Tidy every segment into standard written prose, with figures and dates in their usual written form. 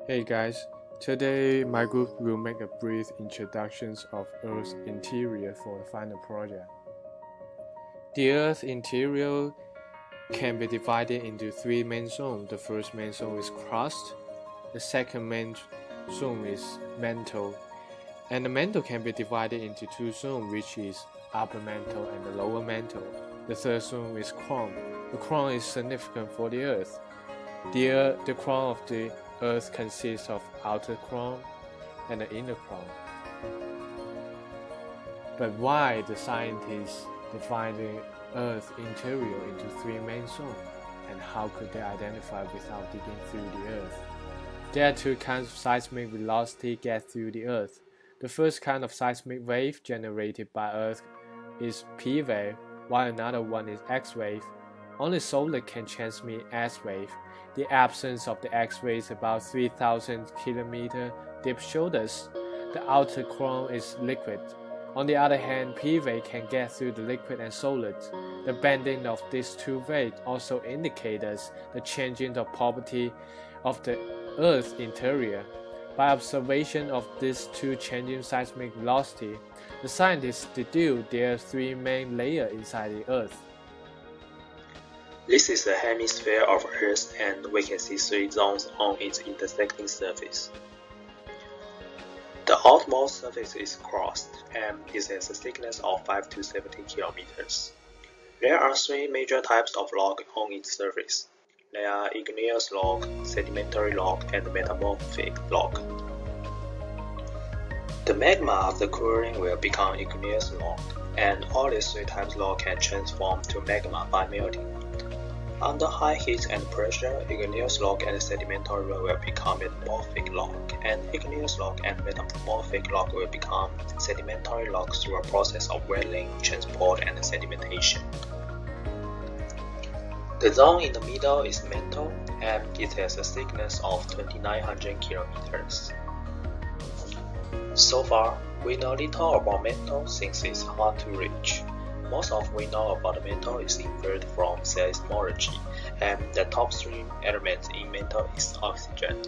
Hey guys, today my group will make a brief introduction of Earth's interior for the final project. The Earth's interior can be divided into three main zones. The first main zone is crust, the second main zone is mantle, and the mantle can be divided into two zones, which is upper mantle and the lower mantle. The third zone is crown. The crown is significant for the Earth. The crown of the Earth consists of outer crown and the inner crown. But why the scientists divide the Earth's interior into three main zones, and how could they identify without digging through the Earth? There are two kinds of seismic velocity get through the Earth. The first kind of seismic wave generated by Earth is P wave, while another one is X wave. Only solar can transmit S wave. The absence of the X wave is about 3,000 km deep shoulders. The outer crown is liquid. On the other hand, P wave can get through the liquid and solid. The bending of these two waves also indicates the changing of property of the Earth's interior. By observation of these two changing seismic velocity, the scientists deduced there are three main layers inside the Earth. This is the hemisphere of Earth, and we can see three zones on its intersecting surface. The outermost surface is crust, and it has a thickness of 5 to 70 kilometers. There are three major types of rock on its surface. They are igneous rock, sedimentary rock, and metamorphic rock. The magma of the cooling will become igneous rock, and all these three types of rock can transform to magma by melting. Under high heat and pressure, igneous rock and sedimentary rock will become metamorphic rock, and igneous rock and metamorphic rock will become sedimentary rock through a process of weathering, transport, and sedimentation. The zone in the middle is mantle, and it has a thickness of 2,900 kilometers. So far, we know little about mantle since it's hard to reach. Most of we know about the mantle is inferred from seismology, and the top three elements in mantle is oxygen,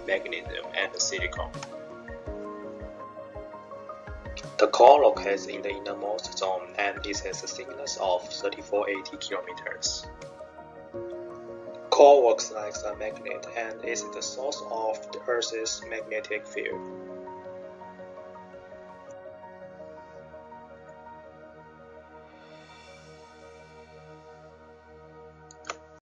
magnesium, and silicon. The core locates in the innermost zone, and it has a thickness of 3,480 kilometers. Core works like a magnet and is the source of the Earth's magnetic field.